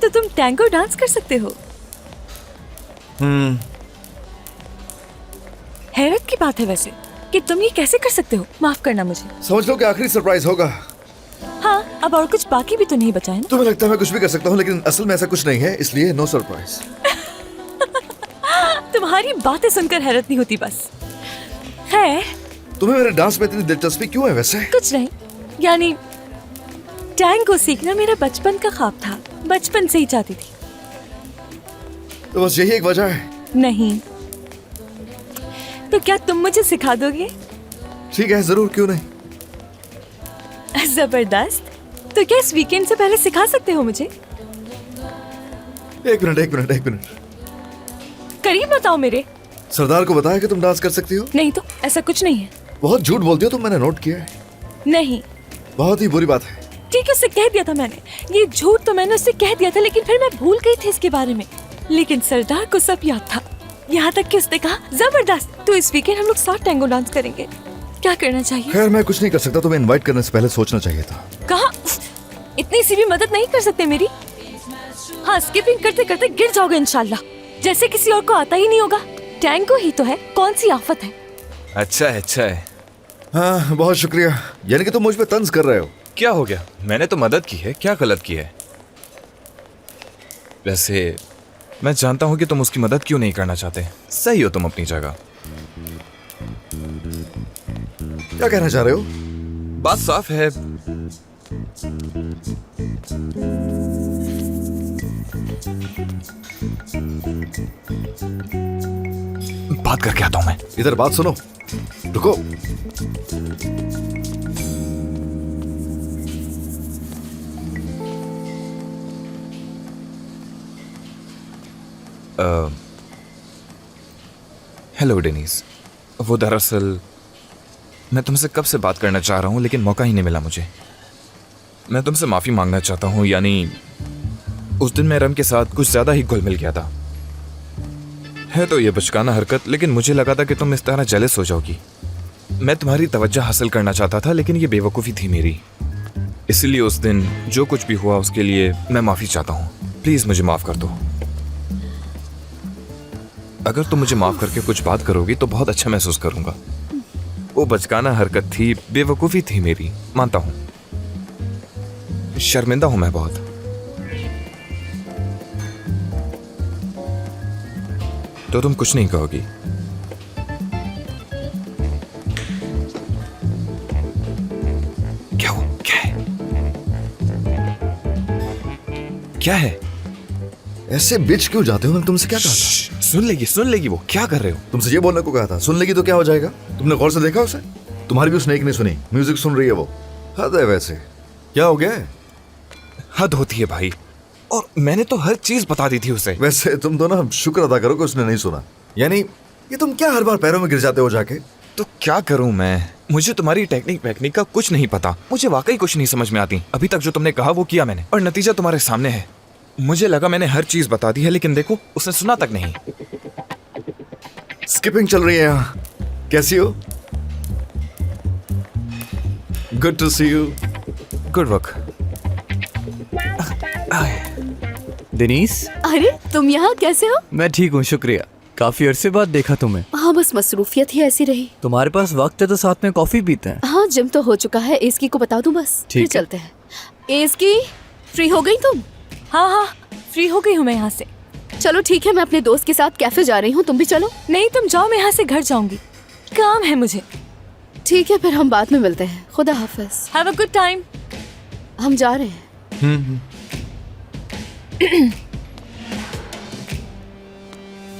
तो तुम tango dance कर सकते हो। हैरत की बात है वैसे कि तुम ये कैसे कर सकते हो। माफ करना मुझे। समझ लो कि आखिरी सरप्राइज होगा। हाँ, अब और कुछ बाकी भी तो नहीं बचा है ना। तुम्हें लगता है मैं कुछ भी कर सकता हूँ, लेकिन असल में ऐसा कुछ नहीं है, इसलिए नो सरप्राइज। तुम्हारी बातें सुनकर हैरत नहीं होती बस। है तुम्हें मेरे डांस में इतनी दिलचस्पी क्यों है वैसे? कुछ नहीं, यानी टैंगो सीखना मेरा बचपन का ख्वाब था, बचपन से ही चाहती थी। तो बस यही एक वजह है? नहीं तो क्या तुम मुझे सिखा दोगे? ठीक है, जरूर, क्यों नहीं। जबरदस्त। तो क्या इस वीकेंड से पहले सिखा सकते हो मुझे? एक मिनट। करीब बताओ मेरे। सरदार को बताया कि तुम डांस कर सकती हो? नहीं तो ऐसा कुछ नहीं है। बहुत झूठ बोलती हो तुम, मैंने नोट किया है। नहीं। बहुत ही बुरी बात है। ठीक है, उससे कह दिया था मैंने। ये झूठ तो मैंने उससे कह दिया था, लेकिन फिर मैं भूल गई थी इसके बारे में। लेकिन सरदार को सब याद था, यहाँ तक कि उसने कहा जबरदस्त, तो इस वीकेंड हम लोग साथ टैंगो डांस करेंगे। क्या करना चाहिए? खैर, मैं कुछ नहीं कर सकता, तुम्हें इनवाइट करने से पहले सोचना चाहिए था। कहा इतनी सी भी मदद नहीं कर सकते मेरी? हाँ, स्किपिंग करते करते गिर जाओगे इंशाल्लाह, जैसे किसी और को आता ही नहीं होगा। टैंगो ही तो है, कौन सी आफत है। अच्छा है। हाँ, बहुत शुक्रिया। यानी कि तुम मुझ पे तंज कर रहे हो? क्या हो गया? मैंने तो मदद की है, क्या गलत की है? वैसे मैं जानता हूं कि तुम उसकी मदद क्यों नहीं करना चाहते। सही हो तुम अपनी जगह। क्या कहना चाह रहे हो? बात साफ है। बात करके आता हूं मैं। इधर बात सुनो, रुको। Hello Dennis. वो दरअसल मैं तुमसे कब से बात करना चाह रहा हूं, लेकिन मौका ही नहीं मिला मुझे। मैं तुमसे माफी मांगना चाहता हूं, यानी उस दिन मैं रम के साथ कुछ ज्यादा ही घुल मिल गया था। है तो ये बचकाना हरकत, लेकिन मुझे लगा था कि तुम इस तरह जेलस हो जाओगी। मैं तुम्हारी तवज्जो हासिल करना चाहता था, लेकिन ये बेवकूफ़ी थी मेरी। इसलिए उस दिन जो कुछ भी हुआ उसके लिए मैं माफ़ी चाहता हूँ। प्लीज़ मुझे माफ़ कर दो। अगर तुम मुझे माफ़ करके कुछ बात करोगी तो बहुत अच्छा महसूस करूँगा। वो बचकाना हरकत थी, बेवकूफ़ी थी मेरी, मानता हूँ। शर्मिंदा हूँ मैं बहुत। तो तुम कुछ नहीं कहोगी? क्या हो? क्या है? ऐसे बिच क्यों जाते हो? मैंने तुमसे क्या कहा था? सुन लेगी वो। क्या कर रहे हो? तुमसे ये बोलने को कहा था। सुन लेगी तो क्या हो जाएगा? तुमने गौर से देखा उसे? तुम्हारी भी उसने एक नहीं सुनी। म्यूजिक सुन रही है वो। हद है वैसे। क्या हो गया है? हद होती है भाई, और मैंने तो हर चीज बता दी थी उसे। वैसे तुम तो ना शुक्र अदा करो कि उसने नहीं सुना। यानी ये तुम क्या हर बार पैरों में गिर जाते हो जाके? तो क्या करूं मैं? मुझे तुम्हारी टेक्निक का कुछ नहीं पता। मुझे वाकई कुछ नहीं समझ में आती। अभी तक जो तुमने कहा वो किया मैंने, और नतीजा तुम्हारे सामने है। मुझे लगा मैंने हर चीज बता दी है, लेकिन देखो उसने सुना तक नहीं। स्किपिंग चल रही है यहाँ। कैसी हो? Good to see you. Good work. Dennis, अरे तुम यहाँ कैसे हो? मैं ठीक हूँ, शुक्रिया। काफी अरसे बाद देखा तुम्हें। हाँ, बस मसरूफियत ही ऐसी रही। तुम्हारे पास वक्त है तो साथ में कॉफी पीते हैं। हाँ, जिम तो हो चुका है। एस्की को बता दूं बस, ठीक फिर है। चलते हैं। एस्की, फ्री हो गई तुम? हाँ, फ्री हो गई हूँ मैं यहाँ से। चलो ठीक है, मैं अपने दोस्त के साथ कैफे जा रही हूँ, तुम भी चलो। नहीं, तुम जाओ, मैं यहाँ से घर जाऊंगी, काम है मुझे। ठीक है, फिर हम बाद में मिलते हैं। खुदा हाफिज। Have a good time. हम जा रहे हैं।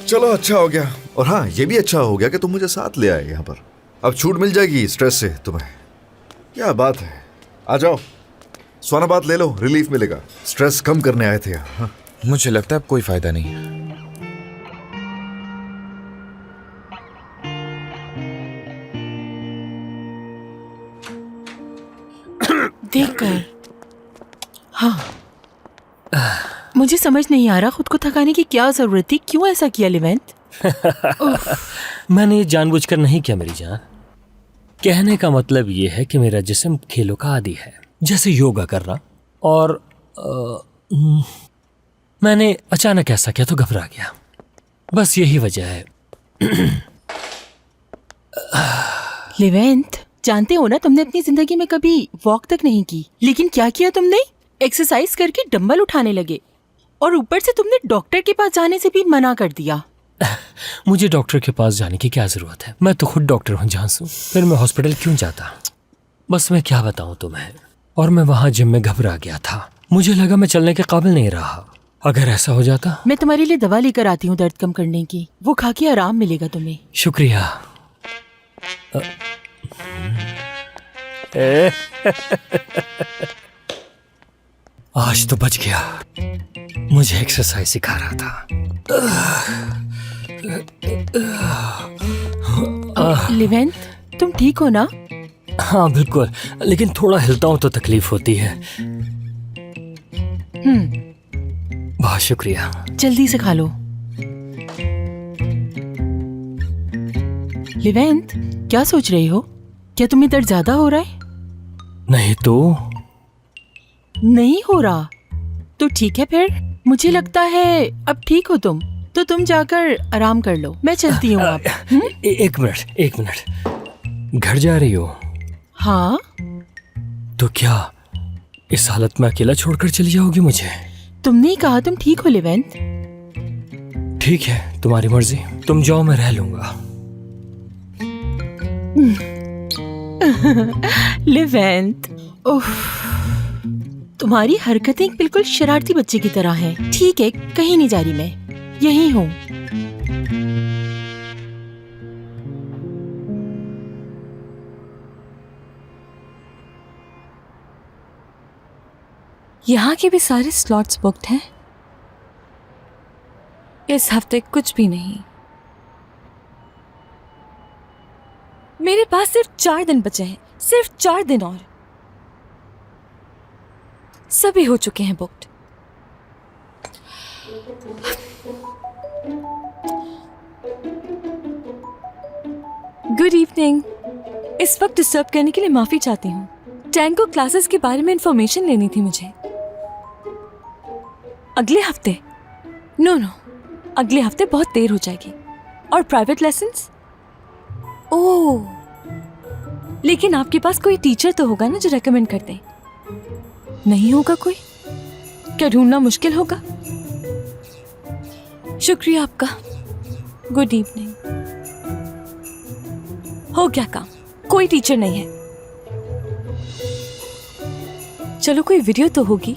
चलो, अच्छा हो गया। और हाँ, ये भी अच्छा हो गया कि तुम मुझे साथ ले आए यहाँ पर। अब छूट मिल जाएगी स्ट्रेस से तुम्हें। क्या बात है, आ जाओ, स्वानाबाद ले लो, रिलीफ मिलेगा। स्ट्रेस कम करने आए थे यहाँ। हाँ। मुझे लगता है अब कोई फायदा नहीं है। देखकर हाँ, मुझे समझ नहीं आ रहा खुद को थकाने की क्या जरूरत थी। क्यों ऐसा किया लिवेंट? मैंने ये जानबूझकर नहीं किया मेरी जान। कहने का मतलब ये है कि मेरा जिस्म खेलों का आदी है, जैसे योगा करना और मैंने अचानक ऐसा किया तो घबरा गया, बस यही वजह है। लिवेंट, जानते हो ना, तुमने अपनी जिंदगी में कभी वॉक तक नहीं की, लेकिन क्या किया तुमने? एक्सरसाइज करके डंबल उठाने लगे, और ऊपर से तुमने डॉक्टर के पास जाने से भी मना कर दिया। मुझे डॉक्टर के पास जाने की क्या जरूरत है? मैं तो खुद डॉक्टर हूँ जानसू, फिर मैं हॉस्पिटल क्यों जाता? बस मैं क्या बताऊं तुम्हें, और मैं वहां जिम में घबरा गया था। मुझे लगा मैं चलने के काबिल नहीं रहा। अगर ऐसा हो जाता। मैं तुम्हारे लिए दवा लेकर आती हूँ दर्द कम करने की, वो खा के आराम मिलेगा तुम्हें। शुक्रिया। आज तो बच गया, मुझे एक्सरसाइज सिखा रहा था। लिवेंट, तुम ठीक हो ना? हाँ बिल्कुल, लेकिन थोड़ा हिलता हूं तो तकलीफ होती है। बहुत शुक्रिया। जल्दी से खा लो। लिवेंट, क्या सोच रही हो? क्या तुम्हें दर्द ज्यादा हो रहा है? नहीं तो। नहीं हो रहा तो ठीक है, फिर मुझे लगता है अब ठीक हो तुम, तो तुम जाकर आराम कर लो, मैं चलती हूँ अब। एक मिनट, घर जा रही हो? हाँ। तो क्या इस हालत में अकेला छोड़कर चली जाओगी मुझे? तुमने ही कहा तुम ठीक हो लिवेंट। ठीक है, तुम्हारी मर्जी, तुम जाओ, मैं रह लूंगा। लिवेंट, उफ, तुम्हारी हरकतें बिल्कुल शरारती बच्चे की तरह हैं। ठीक है, कहीं नहीं जा रही, मैं यहीं हूँ। यहाँ के भी सारे स्लॉट्स बुक्ड हैं। इस हफ्ते कुछ भी नहीं। मेरे पास सिर्फ 4 दिन बचे हैं, सिर्फ 4 दिन, और सभी हो चुके हैं बुक्ड। Good evening. इस वक्त डिस्टर्ब करने के लिए माफी चाहती हूँ। टैंगो क्लासेस के बारे में इंफॉर्मेशन लेनी थी मुझे। अगले हफ्ते? नो, अगले हफ्ते बहुत देर हो जाएगी। और प्राइवेट लेसन्स? ओह, लेकिन आपके पास कोई टीचर तो होगा ना जो रेकमेंड कर दे। नहीं होगा कोई? क्या ढूंढना मुश्किल होगा? शुक्रिया आपका। Good evening. हो गया काम, कोई टीचर नहीं है। चलो कोई वीडियो तो होगी,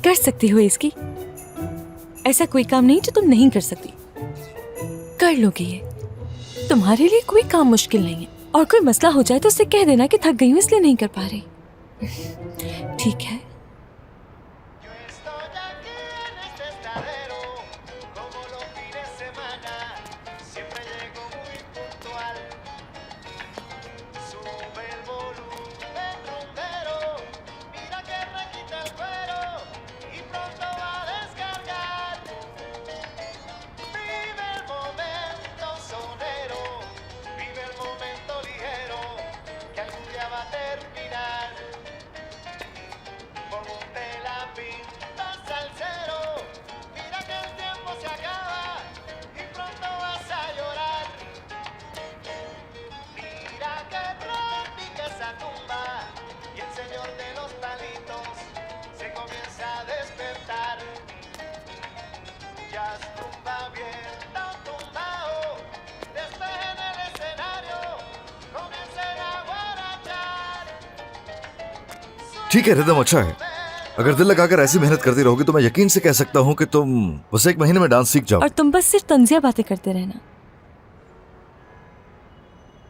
कर सकती हो इसकी। ऐसा कोई काम नहीं जो तुम नहीं कर सकती, कर लोगे ये। तुम्हारे लिए कोई काम मुश्किल नहीं है। और कोई मसला हो जाए तो उससे कह देना कि थक गई हूं इसलिए नहीं कर पा रही। ठीक है? ठीक है, रिदम अच्छा है। अगर दिल लगाकर ऐसी मेहनत करती रहोगी तो मैं यकीन से कह सकता हूँ कि तुम बस 1 महीने में डांस सीख जाओ। और तुम बस सिर्फ तंजिया बातें करते रहना।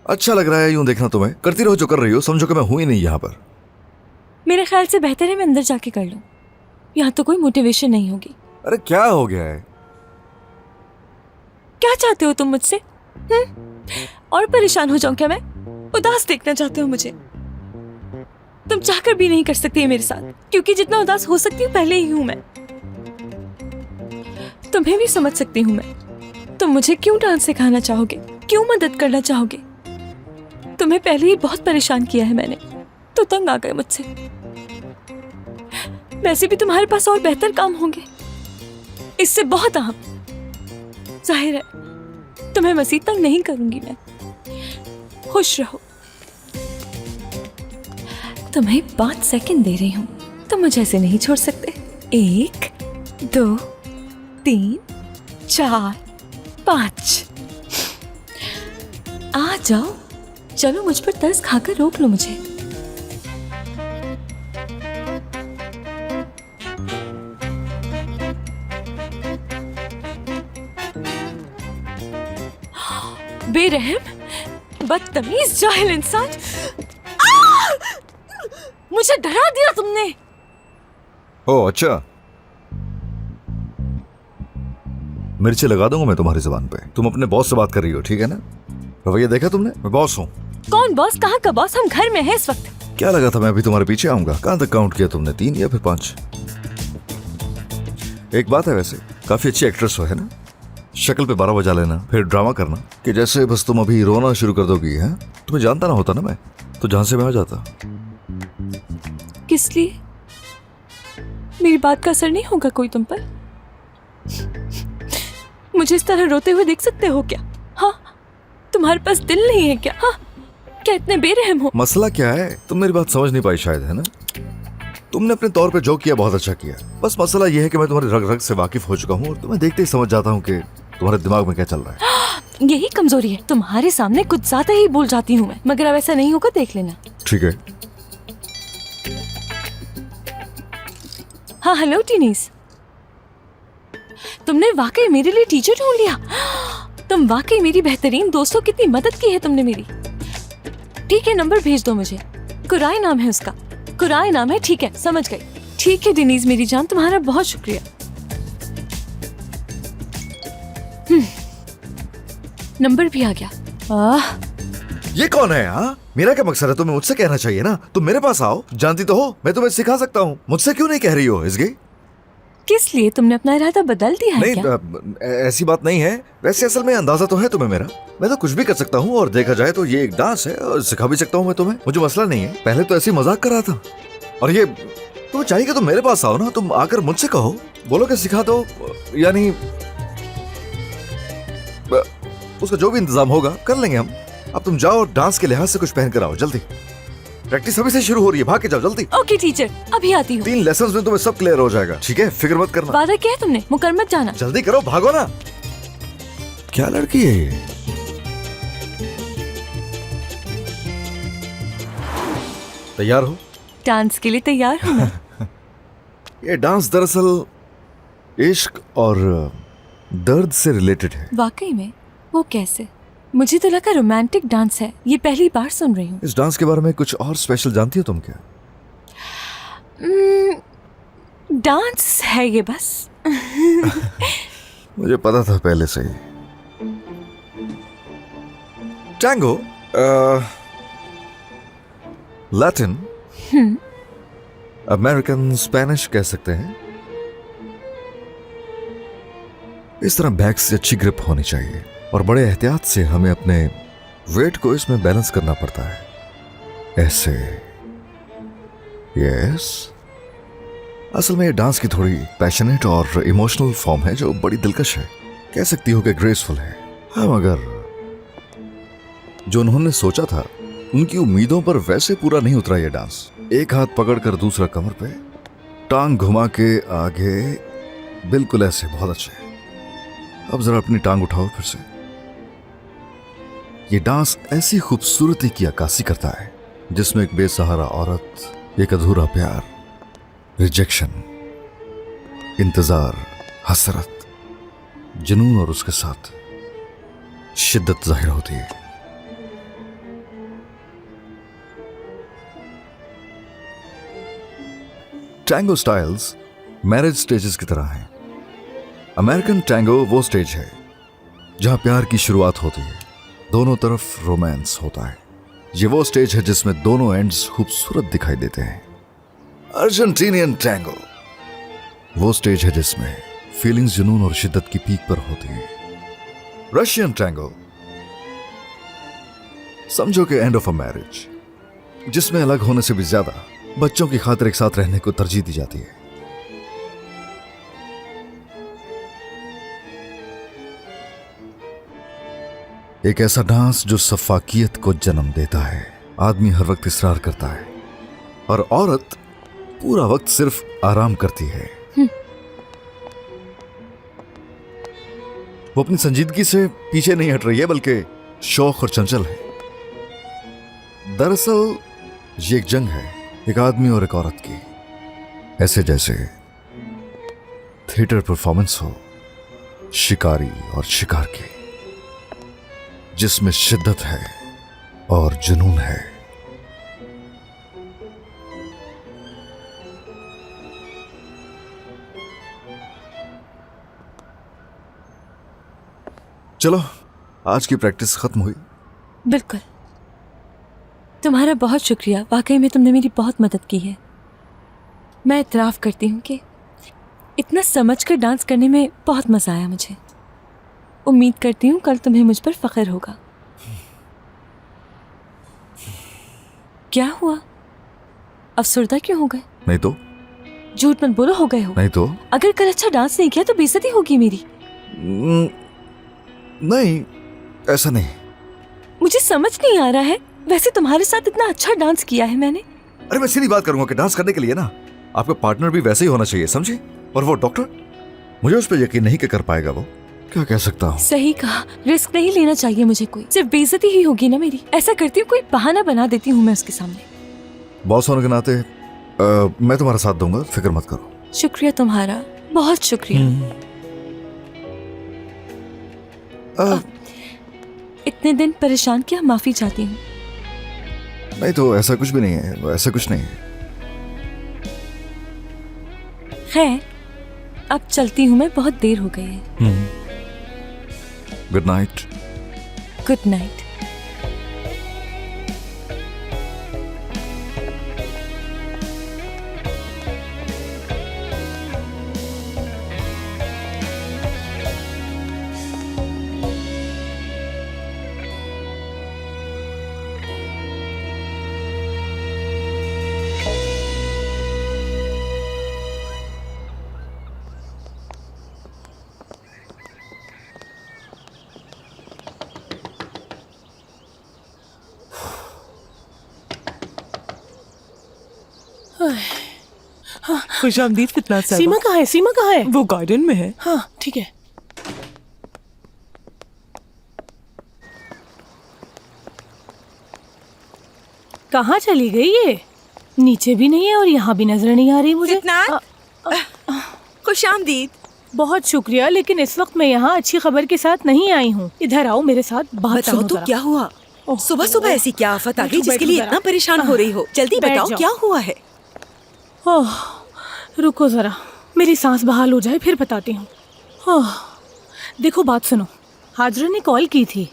अच्छा लग रहा है यूं देखना तुम्हें। करती रहो जो कर रही हो, समझो कि मैं हूं ही नहीं यहाँ पर। मेरे ख्याल से बेहतर है मैं अंदर जाके कर लूं। यहाँ तो कोई मोटिवेशन नहीं होगी। अरे क्या हो गया है? क्या चाहते हो तुम मुझसे? और परेशान हो जाऊं क्या मैं? उदास देखना चाहते हो मुझे? तुम चाहकर भी नहीं कर सकती है मेरे साथ, क्योंकि जितना उदास हो सकती हूँ पहले ही हूं मैं। तुम्हें भी समझ सकती हूँ मैं। तुम मुझे क्यों डांस सिखाना चाहोगे? क्यों मदद करना चाहोगे? तुम्हें पहले ही बहुत परेशान किया है मैंने, तो तंग आ गए मुझसे। वैसे भी तुम्हारे पास और बेहतर काम होंगे, इससे बहुत अहम। जाहिर है तुम्हें मसीह तंग नहीं करूंगी मैं। खुश रहो। तुम्हें 5 सेकंड दे रही हूँ, तुम मुझे ऐसे नहीं छोड़ सकते। 1 2 3 4 5। आ जाओ, चलो मुझ पर तरस खाकर रोक लो मुझे। बेरहम, बदतमीज, जाहिल इंसान। मुझे डरा दिया तुमने। ओह अच्छा, मिर्ची लगा दूंगा मैं तुम्हारी जुबान पे। तुम अपने बॉस से बात कर रही हो, ठीक है ना? रवैया देखा तुमने? मैं बॉस हूँ। कौन बॉस? कहाँ का बॉस? हम घर में हैं इस वक्त। क्या लगा था मैं अभी तुम्हारे पीछे आऊंगा? कहाँ तक काउंट किया तुमने? 3 या फिर 5? एक बात है, वैसे काफी अच्छी एक्ट्रेस हो, है ना? शक्ल पे 12 बजा लेना, फिर ड्रामा करना कि जैसे बस तुम अभी रोना शुरू कर दोगी। है तुम्हें जानता ना होता ना मैं, तो जहां से मैं आ जाता। किस लिए? मेरी बात का असर नहीं होगा कोई तुम पर? मुझे इस तरह रोते हुए देख सकते हो क्या? हाँ, तुम्हारे पास दिल नहीं है क्या? हाँ, क्या इतने बेरहम हो? मसला क्या है? तुम मेरी बात समझ नहीं पाई शायद, है ना? तुमने अपने तौर पे जो किया बहुत अच्छा किया। बस मसला यह है कि मैं तुम्हारी रग रग से वाकिफ हो चुका हूँ और तुम्हें देखते ही समझ जाता हूँ कि तुम्हारे दिमाग में क्या चल रहा है। यही कमजोरी है, तुम्हारे सामने कुछ ज्यादा ही बोल जाती हूँ मैं। मगर अब ऐसा नहीं होगा, देख लेना। ठीक है। हाँ हेलो टीनीस, तुमने वाकई मेरे लिए टीचर ढूंढ लिया। तुम वाकई मेरी बेहतरीन दोस्तों, कितनी मदद की है तुमने मेरी। ठीक है, नंबर भेज दो मुझे। कुराई नाम है उसका। कुराई नाम है, ठीक है, समझ गई। ठीक है डिनीज मेरी जान, तुम्हारा बहुत शुक्रिया। नंबर भी आ गया। ये कौन है? हाँ, मेरा क्या मकसद है? तुम्हें मुझसे कहना चाहिए ना। तुम मेरे पास आओ, जानती तो हो मैं तुम्हें सिखा सकता हूँ। मुझसे क्यों नहीं कह रही हो इसकी? किस लिए? तुमने अपना इरादा बदल दिया है नहीं, क्या? ऐसी बात नहीं है। वैसे असल में अंदाजा तो है तुम्हें मेरा। मैं तो कुछ भी कर सकता हूँ और देखा जाए तो ये एक डांस है और सिखा भी सकता हूँ मैं तुम्हें। मुझे मसला नहीं है। पहले तो ऐसी मजाक कर रहा था और ये तुम्हें चाहिए कि तुम मेरे पास आओ ना। तुम आकर मुझसे कहो, बोलो कि सिखा दो, यानी उसका जो भी इंतजाम होगा कर लेंगे हम। अब तुम जाओ और डांस के लिहाज से कुछ पहन कर आओ जल्दी। प्रैक्टिस अभी से शुरू हो रही है, भाग के जाओ जल्दी। ओके टीचर, अभी आती हूँ। 3 लेसन्स में तुम्हें सब क्लियर हो जाएगा, ठीक है? फिक्र मत करना। वादा किया है तुमने, मुकर मत जाना। जल्दी करो, भागो ना। क्या लड़की है ये? तैयार हो? डांस के लिए तैयार हूँ मैं। ये डांस दरअसल इश्क और दर्द से रिलेटेड है। वाकई में? वो कैसे? मुझे तो लगा रोमांटिक डांस है। ये पहली बार सुन रही हूँ। इस डांस के बारे में कुछ और स्पेशल जानती हो तुम क्या? डांस है ये बस। मुझे पता था पहले से ही। टैंगो, लैटिन, अमेरिकन, स्पेनिश कह सकते हैं। इस तरह बैक से अच्छी ग्रिप होनी चाहिए और बड़े एहतियात से हमें अपने वेट को इसमें बैलेंस करना पड़ता है। ऐसे। यस। असल में ये डांस की थोड़ी पैशनेट और इमोशनल फॉर्म है जो बड़ी दिलकश है। कह सकती हो कि ग्रेसफुल है। हाँ, मगर जो उन्होंने सोचा था उनकी उम्मीदों पर वैसे पूरा नहीं उतरा ये डांस। एक हाथ पकड़कर दूसरा कमर पे, टांग घुमा के आगे, बिल्कुल ऐसे। बहुत अच्छे। अब जरा अपनी टांग उठाओ फिर से। ये डांस ऐसी खूबसूरती की अक्कासी करता है जिसमें एक बेसहारा औरत, एक अधूरा प्यार, रिजेक्शन, इंतजार, हसरत, जुनून और उसके साथ शिद्दत जाहिर होती है। टैंगो स्टाइल्स मैरिज स्टेजेस की तरह हैं। अमेरिकन टैंगो वो स्टेज है जहां प्यार की शुरुआत होती है, दोनों तरफ रोमांस होता है। ये वो स्टेज है जिसमें दोनों एंड्स खूबसूरत दिखाई देते हैं। अर्जेंटीनियन टैंगो वो स्टेज है जिसमें फीलिंग्स जुनून और शिद्दत की पीक पर होती है। रशियन टैंगो समझो कि एंड ऑफ अ मैरिज, जिसमें अलग होने से भी ज्यादा बच्चों की खातिर एक साथ रहने को तरजीह दी जाती है। एक ऐसा डांस जो सफाकियत को जन्म देता है। आदमी हर वक्त इसरार करता है और औरत पूरा वक्त सिर्फ आराम करती है। वो अपनी संजीदगी से पीछे नहीं हट रही है, बल्कि शौक और चंचल है। दरअसल ये एक जंग है, एक आदमी और एक औरत की, ऐसे जैसे थिएटर परफॉर्मेंस हो शिकारी और शिकार की, जिसमें शिद्दत है और जुनून है। चलो, आज की प्रैक्टिस खत्म हुई। बिल्कुल। तुम्हारा बहुत शुक्रिया, वाकई में तुमने मेरी बहुत मदद की है। मैं इतराफ़ करती हूँ कि इतना समझकर डांस करने में बहुत मज़ा आया मुझे। उम्मीद करती हूँ कल तुम्हें मुझ पर फ़ख्र होगा। क्या हुआ? अफसरदा क्यों हो गए? नहीं तो। झूठ मत बोलो, हो गए हो। नहीं तो। अगर कल अच्छा डांस नहीं किया तो बेइज्जती होगी मेरी। नहीं, ऐसा नहीं। मुझे समझ नहीं आ रहा है, वैसे तुम्हारे साथ इतना अच्छा डांस किया है मैंने। अरे मैं सीधी बात करूंगा कि डांस करने के लिए ना आपका पार्टनर भी वैसे ही होना चाहिए, समझे? और वो डॉक्टर, मुझे उस पर यकीन नहीं कि कर पाएगा वो। क्या कह सकता हूँ। सही कहा, रिस्क नहीं लेना चाहिए मुझे कोई, सिर्फ बेइज्जती ही होगी ना मेरी। ऐसा करती हूँ, कोई बहाना बना देती हूँ मैं उसके सामने। बॉस होने के नाते मैं तुम्हारा साथ दूंगा, फिक्र मत करो। शुक्रिया तुम्हारा, बहुत शुक्रिया। इतने दिन परेशान किया, माफी चाहती हूँ। नहीं तो, ऐसा कुछ भी नहीं है, ऐसा कुछ नहीं है। है, अब चलती हूँ मैं, बहुत देर हो गई है। Good night. Good night. खुशामदीद फितनात साहब। सीमा कहाँ है? सीमा कहाँ है? वो गार्डन में है। हाँ ठीक है। कहाँ चली गई ये? नीचे भी नहीं है और यहाँ भी नजर नहीं आ रही मुझे। खुशामदीद। बहुत शुक्रिया, लेकिन इस वक्त मैं यहाँ अच्छी खबर के साथ नहीं आई हूँ। इधर आओ मेरे साथ, बात बताओ सुनो तो जरा। क्या हुआ? सुबह सुबह ऐसी क्या आफत आ गई जिसके लिए बैठो इतना परेशान हो रही हो? जल्दी बैठ बताओ जाओ। क्या हुआ है? ओह, रुको जरा, मेरी सांस बहाल हो जाए फिर बताती हूँ। ओह, देखो बात सुनो, हाजरा ने कॉल की थी।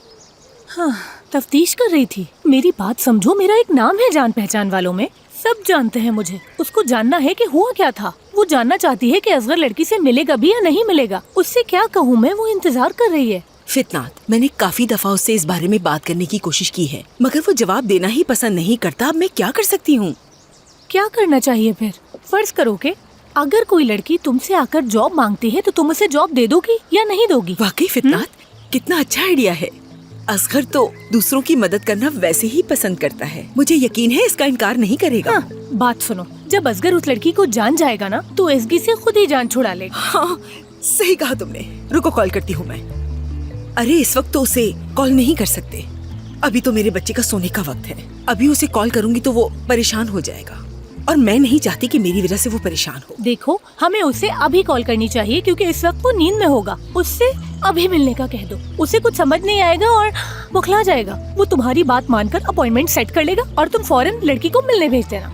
हाँ, तफ्तीश कर रही थी। मेरी बात समझो, मेरा एक नाम है जान पहचान वालों में, सब जानते हैं मुझे। उसको जानना है कि हुआ क्या था। वो जानना चाहती है कि असगर लड़की से मिलेगा भी या नहीं मिलेगा। उससे क्या कहूँ मैं, वो इंतजार कर रही है। फितनात, मैंने काफी दफा उससे इस बारे में बात करने की कोशिश की है, मगर वो जवाब देना ही पसंद नहीं करता। अब मैं क्या कर सकती हूँ? क्या करना चाहिए फिर? फर्ज करो कि अगर कोई लड़की तुमसे आकर जॉब मांगती है तो तुम उसे जॉब दे दोगी या नहीं दोगी? वाकई फितनात, कितना अच्छा आइडिया है। असगर तो दूसरों की मदद करना वैसे ही पसंद करता है। मुझे यकीन है इसका इनकार नहीं करेगा। हाँ, बात सुनो, जब असगर उस लड़की को जान जाएगा ना तो एसगी से खुद ही जान छुड़ा लेगा। हाँ, सही कहा तुमने। रुको, कॉल करती हूँ मैं। अरे इस वक्त तो उसे कॉल नहीं कर सकते, अभी तो मेरे बच्चे का सोने का वक्त है। अभी उसे कॉल करूंगी तो वो परेशान हो जाएगा और मैं नहीं चाहती कि मेरी वजह से वो परेशान हो। देखो, हमें उसे अभी कॉल करनी चाहिए क्योंकि इस वक्त वो नींद में होगा। उससे अभी मिलने का कह दो। उसे कुछ समझ नहीं आएगा और बुखला जाएगा। वो तुम्हारी बात मानकर अपॉइंटमेंट सेट कर लेगा और तुम फौरन लड़की को मिलने भेज देना।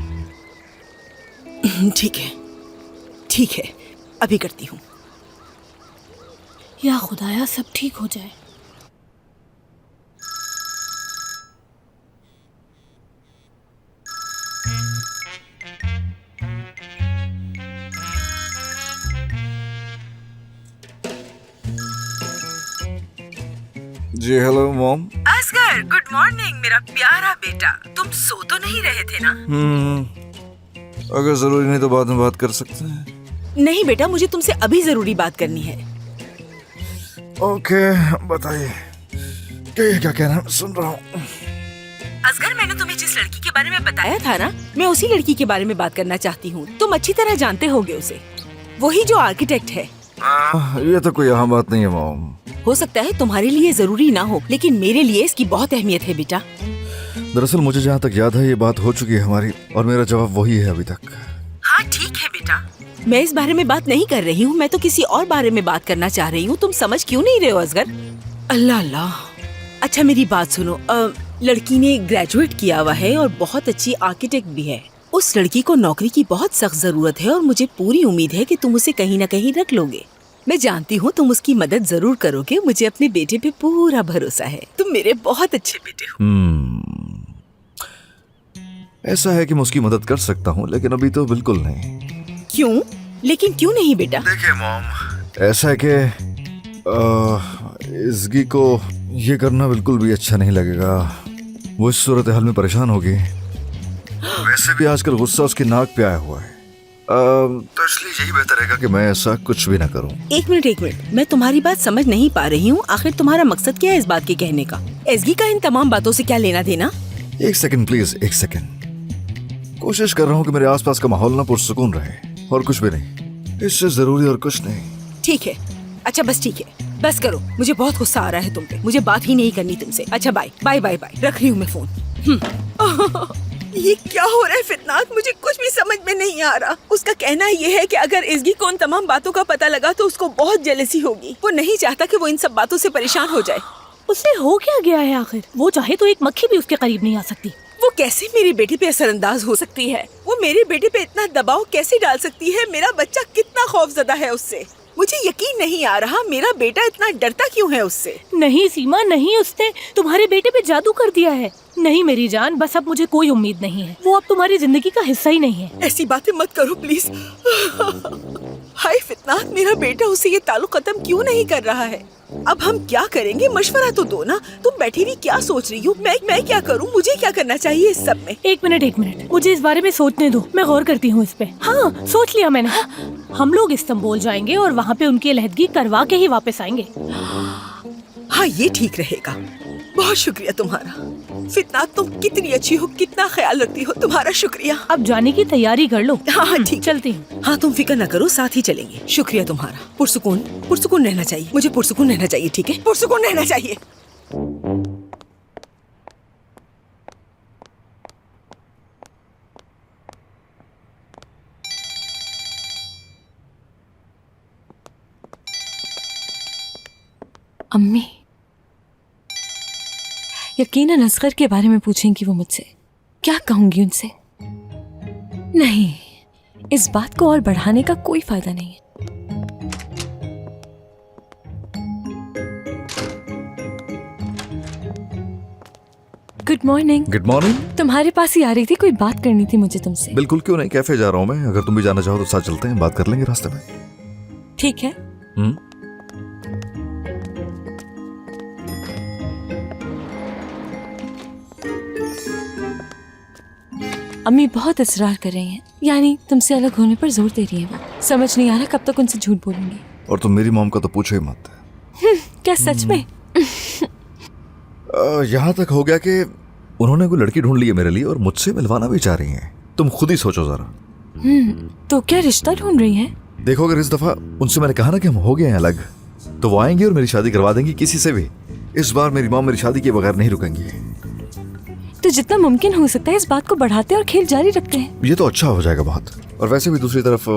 ठीक है, ठीक है, अभी करती हूँ। या खुदाया, सब ठीक हो जाए। जी hello mom. Asgar, good morning मेरा प्यारा बेटा। तुम सो तो नहीं रहे थे ना? अगर जरूरी नहीं तो बाद में बात कर सकते हैं। नहीं बेटा, मुझे तुमसे अभी जरूरी बात करनी है। ओके, बताइए क्या कहना है? सुन रहा हूँ। असगर, मैंने तुम्हें जिस लड़की के बारे में बताया था ना, मैं उसी लड़की के बारे में बात करना चाहती हूँ। तुम अच्छी तरह जानते होगे उसे, वही जो आर्किटेक्ट है। ये तो कोई अहम बात नहीं है मॉम। हो सकता है तुम्हारे लिए जरूरी ना हो, लेकिन मेरे लिए इसकी बहुत अहमियत है बेटा। दरअसल मुझे जहाँ तक याद है ये बात हो चुकी है हमारी, और मेरा जवाब वही है अभी तक। हाँ ठीक है बेटा, मैं इस बारे में बात नहीं कर रही हूँ, मैं तो किसी और बारे में बात करना चाह रही हूँ। तुम समझ क्यों नहीं रहे हो असगर? अल्लाह अल्लाह। अच्छा मेरी बात सुनो, लड़की ने ग्रेजुएट किया हुआ है और बहुत अच्छी आर्किटेक्ट भी है। उस लड़की को नौकरी की बहुत सख्त जरूरत है और मुझे पूरी उम्मीद है कि तुम उसे कहीं ना कहीं रख लोगे। मैं जानती हूँ तुम उसकी मदद जरूर करोगे। मुझे अपने बेटे पे पूरा भरोसा है। तुम मेरे बहुत अच्छे बेटे हो। ऐसा है कि मैं उसकी मदद कर सकता हूँ, लेकिन अभी तो बिल्कुल नहीं। क्यों? लेकिन क्यों नहीं बेटा? देखिए मॉम, ऐसा है कि इज़गी को ये करना बिल्कुल भी अच्छा नहीं लगेगा। वो इस सूरत हाल में परेशान होगी। वैसे भी आजकल गुस्सा उसकी नाक पे आया हुआ है। तो इसलिए यही बेहतर रहेगा कि मैं ऐसा कुछ भी ना करूं। एक मिनट, मैं तुम्हारी बात समझ नहीं पा रही हूँ। आखिर तुम्हारा मकसद क्या है इस बात के कहने का? एसगी का इन तमाम बातों से क्या लेना देना? एक सेकंड प्लीज, एक सेकंड। कोशिश कर रहा हूँ कि मेरे आसपास का माहौल ना पुरसुकून रहे, और कुछ भी नहीं। इससे जरूरी और कुछ नहीं। ठीक है, अच्छा बस ठीक है, बस करो। मुझे बहुत गुस्सा आ रहा है तुम पे। मुझे बात ही नहीं करनी तुमसे। अच्छा बाय बाय बाय बाय, रख रही हूँ मैं फोन। ये क्या हो रहा है फितनात? मुझे कुछ भी समझ में नहीं आ रहा। उसका कहना ये है कि अगर इज़गी को उन तमाम बातों का पता लगा तो उसको बहुत जेलसी होगी। वो नहीं चाहता कि वो इन सब बातों से परेशान हो जाए। उससे हो क्या गया है आखिर? वो चाहे तो एक मक्खी भी उसके करीब नहीं आ सकती। वो कैसे मेरे बेटे पे असरअंदाज हो सकती है? वो मेरे बेटे पे इतना दबाव कैसे डाल सकती है? मेरा बच्चा कितना खौफजदा है उससे। मुझे यकीन नहीं आ रहा मेरा बेटा इतना डरता क्यों है उससे। नहीं सीमा नहीं, उसने तुम्हारे बेटे पे जादू कर दिया है। नहीं मेरी जान, बस अब मुझे कोई उम्मीद नहीं है। वो अब तुम्हारी जिंदगी का हिस्सा ही नहीं है। ऐसी बातें मत करो प्लीज। हाय फितनात, मेरा बेटा उससे ये ताल्लुक खत्म क्यों नहीं कर रहा है? अब हम क्या करेंगे? मशवरा तो दो ना। तुम बैठी हुई क्या सोच रही हो? मैं क्या करूं? मुझे क्या करना चाहिए इस सब में? एक मिनट, मुझे इस बारे में सोचने दो। मैं गौर करती हूँ इस पे। हाँ सोच लिया मैंने। हम लोग इस्तांबुल जाएंगे और वहाँ पे उनकी अलहदगी करवा के ही वापस आएंगे। हाँ ये ठीक रहेगा। बहुत शुक्रिया तुम्हारा फितनात, तुम कितनी अच्छी हो, कितना ख्याल रखती हो। तुम्हारा शुक्रिया। अब जाने की तैयारी कर लो। हाँ ठीक, चलती हूँ। हाँ तुम फिक्र न करो, साथ ही चलेंगे। शुक्रिया तुम्हारा। पुरसुकून रहना चाहिए। मुझे पुरसुकून रहना चाहिए। ठीक है, पुरसुकून रहना चाहिए। अम्मी यकीनन असगर के बारे में पूछेंगी वो मुझसे। क्या कहूंगी उनसे? नहीं, इस बात को और बढ़ाने का कोई फायदा नहीं है। Good morning. Good morning. तुम्हारे पास ही आ रही थी, कोई बात करनी थी मुझे तुमसे। बिल्कुल, क्यों नहीं, कैफे जा रहा हूँ मैं। अगर तुम भी जाना चाहो तो साथ चलते हैं, बात कर लेंगे रास्ते में। ठीक है। अम्मी बहुत इसरार कर रही हैं, यानी तुमसे अलग होने पर जोर दे रही हैं वो। समझ नहीं आ रहा कब तक उनसे झूठ बोलूंगी। और तुम मेरी मॉम का तो पूछो ही मत। क्या सच में? यहाँ तक हो गया कि उन्होंने कोई लड़की ढूंढ ली है मेरे लिए और मुझसे मिलवाना भी चाह रही हैं। तुम खुद ही सोचो जरा। तो क्या रिश्ता ढूंढ रही हैं? देखो, अगर इस दफा उनसे मैंने कहा ना कि हम हो गए हैं अलग, तो वो आएंगी और मेरी शादी करवा देंगी किसी से भी। इस बार मेरी मॉम मेरी शादी के बगैर नहीं रुकेंगी। तो जितना मुमकिन हो सकता है इस बात को बढ़ाते और खेल जारी रखते हैं। ये तो अच्छा हो जाएगा बहुत। और वैसे भी दूसरी तरफ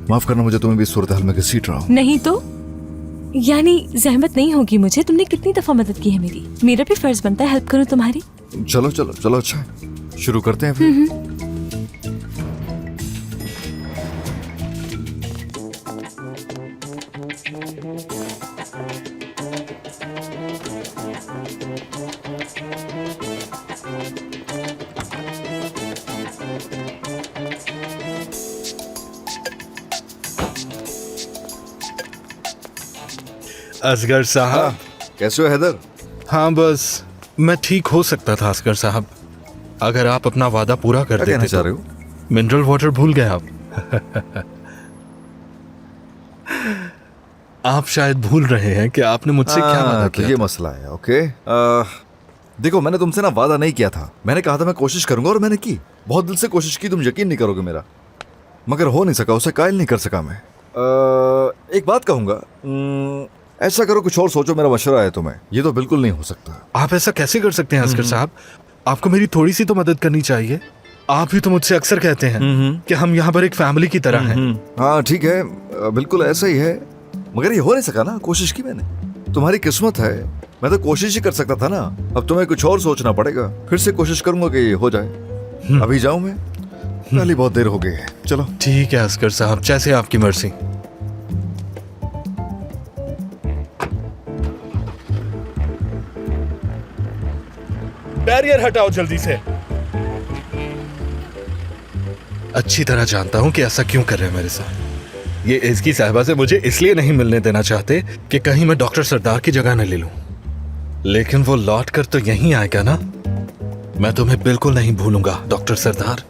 माफ करना, मुझे तुम्हें भी इस सूरत हाल में घसीट रहा हूँ। नहीं तो यानी जहमत नहीं होगी मुझे। तुमने कितनी दफा मदद की है मेरी, मेरा भी फर्ज बनता है हेल्प करूं तुम्हारी। चलो चलो चलो, अच्छा है, शुरू करते हैं फिर। असगर साहब। कैसे हो हैदर? हाँ बस मैं ठीक हो सकता था असगर साहब, अगर आप अपना वादा पूरा कर क्या कहना देते चाह तो। रहे हो? मिनरल वाटर भूल गए आप? आप शायद भूल रहे हैं कि आपने मुझसे क्या वादा तो किया ये था। मसला है। ओके देखो, मैंने तुमसे ना वादा नहीं किया था। मैंने कहा था मैं कोशिश करूंगा और मैंने की, बहुत दिल से कोशिश की। तुम यकीन नहीं करोगे मेरा, मगर हो नहीं सका, उसे कायल नहीं कर सका मैं। एक बात कहूंगा, ऐसा करो, कुछ और सोचो, मेरा मशवरा है तुम्हें। ये तो बिल्कुल नहीं हो सकता। आप ऐसा कैसे कर सकते हैं असगर साहब? आपको मेरी थोड़ी सी तो मदद करनी चाहिए। आप भी तो मुझसे अक्सर कहते हैं कि हम यहाँ पर एक फैमिली की तरह हैं। हाँ ठीक है, बिल्कुल ऐसा ही है, मगर ये हो नहीं सका ना। कोशिश की मैंने, तुम्हारी किस्मत है। मैं तो कोशिश ही कर सकता था ना। अब तुम्हें कुछ और सोचना पड़ेगा। फिर से कोशिश करूंगा कि ये हो जाए। अभी जाऊं मैं? पहले बहुत देर हो गई है। चलो ठीक है असगर साहब, जैसे आपकी मर्जी। बैरियर हटाओ जल्दी से। अच्छी तरह जानता हूं कि ऐसा क्यों कर रहे हैं मेरे साथ। ये एज़की साहिबा से मुझे इसलिए नहीं मिलने देना चाहते कि कहीं मैं डॉक्टर सरदार की जगह न ले लूं। लेकिन वो लौट कर तो यहीं आएगा ना। मैं तुम्हें बिल्कुल नहीं भूलूंगा डॉक्टर सरदार।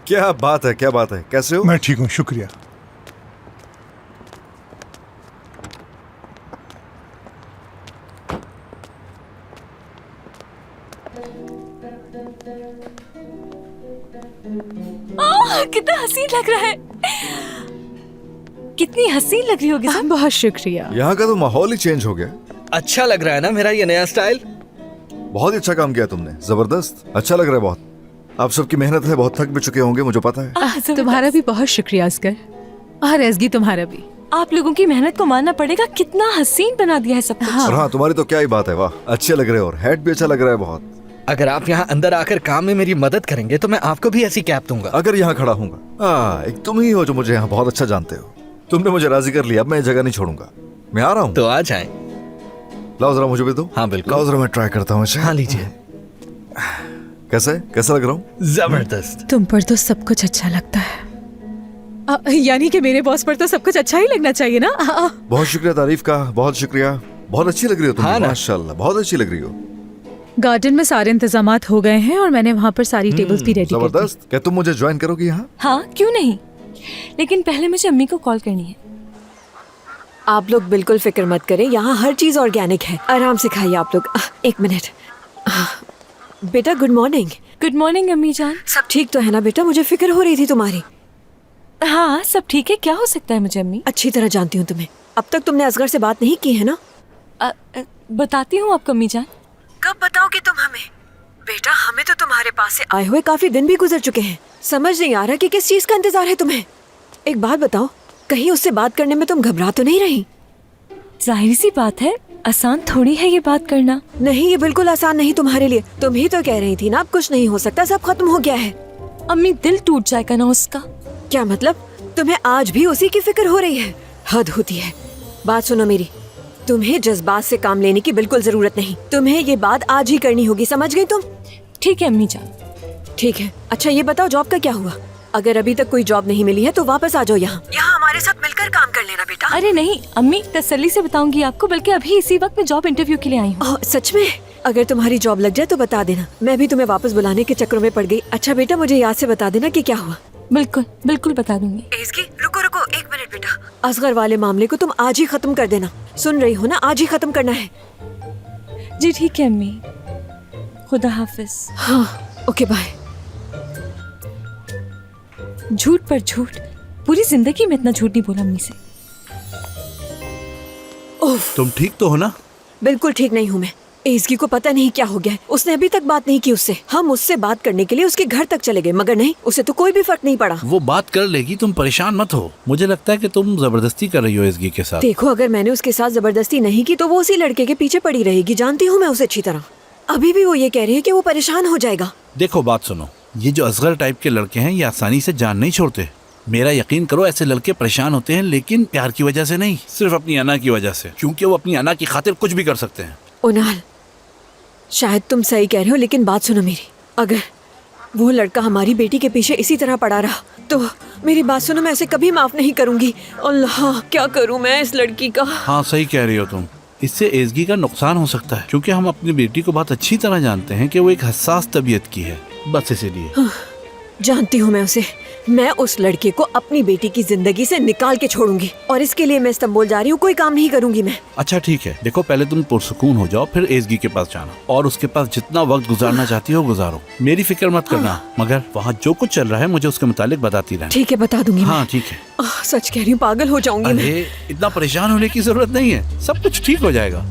क्या बात है, क्या बात है, कैसे हो? मैं ठीक हूँ, शुक्रिया। कितना हसीन लग रहा है। कितनी हसीन लग रही होगी। बहुत शुक्रिया। यहाँ का तो माहौल ही चेंज हो गया। अच्छा लग रहा है ना मेरा ये नया स्टाइल? बहुत ही अच्छा काम किया तुमने, जबरदस्त, अच्छा लग रहा है बहुत। आप सबकी मेहनत है, बहुत थक भी चुके होंगे, मुझे पता है। तुम्हारा भी बहुत शुक्रिया असगर, और एज़गी तुम्हारा भी। आप लोगों की मेहनत को मानना पड़ेगा। कितना हसीन बना दिया है सब कुछ। और हाँ, तुम्हारी तो क्या ही बात है, वाह, अच्छे लग रहे हो, और हैट भी अच्छा लग रहा है बहुत। अगर आप यहाँ अंदर आकर काम में मेरी मदद करेंगे तो मैं आपको भी ऐसी कैप दूंगा। अगर यहाँ खड़ा हूँगा। एक तुम ही हो जो मुझे यहाँ बहुत अच्छा जानते हो। तुमने मुझे राजी कर लिया, अब मैं ये जगह नहीं छोड़ूंगा। मैं आ रहा हूँ। तो आ जाएं। लाओ जरा मुझे भी दो। हाँ बिल्कुल। लाओ जरा, मैं ट्राई करता हूँ इसे। हाँ लीजिए। कैसा लग रहा हूँ? जबरदस्त। तुम पर तो सब कुछ अच्छा लगता है। यानी कि मेरे बॉस पर तो सब कुछ अच्छा ही लगना चाहिए ना। बहुत शुक्रिया तारीफ का, बहुत शुक्रिया। बहुत अच्छी लग रही हो तुम। हाँ ना? माशाल्लाह, बहुत अच्छी लग रही हो। गार्डन में सारे इंतजामात हो गए हैं और मैंने वहाँ पर सारी टेबल्स भी रेडी कर दी। जबरदस्त। क्या तुम मुझे ज्वाइन करोगी यहाँ? हाँ क्यों नहीं, लेकिन पहले मुझे अम्मी को कॉल करनी है। आप लोग बिल्कुल फिक्र मत करें, यहाँ हर चीज ऑर्गेनिक है। आराम से खाइए आप लोग। एक मिनट। बेटा गुड मॉर्निंग। गुड मॉर्निंग अम्मी जान। सब ठीक तो है ना बेटा? मुझे फिक्र हो रही थी तुम्हारी। हाँ सब ठीक है। क्या हो सकता है मुझे अम्मी? अच्छी तरह जानती हूँ तुम्हें। अब तक तुमने असगर से बात नहीं की है ना? बताती हूँ आपको अम्मी जान। कब बताओगे तुम हमें? बेटा हमें तो तुम्हारे पास से आए हुए काफी दिन भी गुजर चुके हैं। समझ नहीं आ रहा कि किस चीज का इंतजार है तुम्हें। एक बात बताओ, कहीं उससे बात करने में तुम घबरा तो नहीं रही? जाहिर सी बात है, आसान थोड़ी है ये बात करना। नहीं, ये बिल्कुल आसान नहीं तुम्हारे लिए। तुम ही तो कह रही थी ना अब कुछ नहीं हो सकता, सब खत्म हो गया है। अम्मी दिल टूट जाएगा ना उसका। क्या मतलब? तुम्हें आज भी उसी की फिक्र हो रही है? हद होती है। बात सुनो मेरी, तुम्हें जज्बात से काम लेने की बिल्कुल जरूरत नहीं। तुम्हें ये बात आज ही करनी होगी, समझ गई तुम? ठीक है अम्मी जान। ठीक है। अच्छा ये बताओ, जॉब का क्या हुआ? अगर अभी तक कोई जॉब नहीं मिली है तो वापस आ जाओ यहाँ हमारे साथ मिलकर काम कर लेना बेटा। अरे नहीं अम्मी, तसल्ली से बताऊंगी आपको, बल्कि अभी इसी वक्त मैं जॉब इंटरव्यू के लिए आई हूँ। सच में? अगर तुम्हारी जॉब लग जाए तो बता देना, मैं भी तुम्हें वापस बुलाने के चक्कर में पड़ गई। अच्छा बेटा मुझे याद से बता देना कि क्या हुआ। बिल्कुल बिल्कुल बता दूंगी। रुको रुको एक मिनट बेटा। असगर वाले मामले को तुम आज ही खत्म कर देना, सुन रही हो ना? आज ही खत्म करना है। जी ठीक है अम्मी, खुदा हाफिज। हाँ ओके बाय। झूठ पर झूठ, पूरी जिंदगी में इतना झूठ नहीं बोला अम्मी से। उफ, तुम ठीक तो हो ना? बिल्कुल ठीक नहीं हूँ मैं। एज़गी को पता नहीं क्या हो गया है। उसने अभी तक बात नहीं की उससे। हम उससे बात करने के लिए उसके घर तक चले गए, मगर नहीं, उसे तो कोई भी फर्क नहीं पड़ा। वो बात कर लेगी, तुम परेशान मत हो। मुझे लगता है कि तुम जबरदस्ती कर रही हो एज़गी के साथ। देखो, अगर मैंने उसके साथ जबरदस्ती नहीं की तो वो उसी लड़के के पीछे पड़ी रहेगी। जानती हूँ मैं उसे अच्छी तरह। अभी भी वो ये कह रही है कि वो परेशान हो जाएगा। देखो बात सुनो, ये जो असगर टाइप के लड़के हैं ये आसानी से जान नहीं छोड़ते। मेरा यकीन करो, ऐसे लड़के परेशान होते हैं लेकिन प्यार की वजह से नहीं, सिर्फ अपनी अना की वजह से, क्योंकि वो अपनी अना की खातिर कुछ भी कर सकते हैं। उनाल, शायद तुम सही कह रहे हो, लेकिन बात सुनो मेरी। अगर वो लड़का हमारी बेटी के पीछे इसी तरह पड़ा रहा तो मेरी बात सुनो, मैं उसे कभी माफ नहीं करूंगी। अल्लाह, क्या करूं मैं इस लड़की का। हाँ सही कह रही हो तुम। इससे एज़गी का नुकसान हो सकता है, क्योंकि हम अपनी बेटी को बहुत अच्छी तरह जानते हैं कि वो एक हसास तबीयत की है, बस इसीलिए। जानती हूँ मैं उसे। मैं उस लड़के को अपनी बेटी की जिंदगी से निकाल के छोड़ूंगी, और इसके लिए मैं इस्तांबुल जा रही हूँ। कोई काम नहीं करूंगी मैं। अच्छा ठीक है, देखो पहले तुम पुरसुकून हो जाओ, फिर एज़गी के पास जाना और उसके पास जितना वक्त गुजारना चाहती हो गुजारो। मेरी फिक्र मत करना, मगर वहाँ जो कुछ चल रहा है मुझे उसके मुतालिक बताती रहना। ठीक है, बता दूंगी। हाँ ठीक है। सच कह रही हूँ, पागल हो जाऊंगी मैं। अरे इतना परेशान होने की जरूरत नहीं है, सब कुछ ठीक हो जाएगा।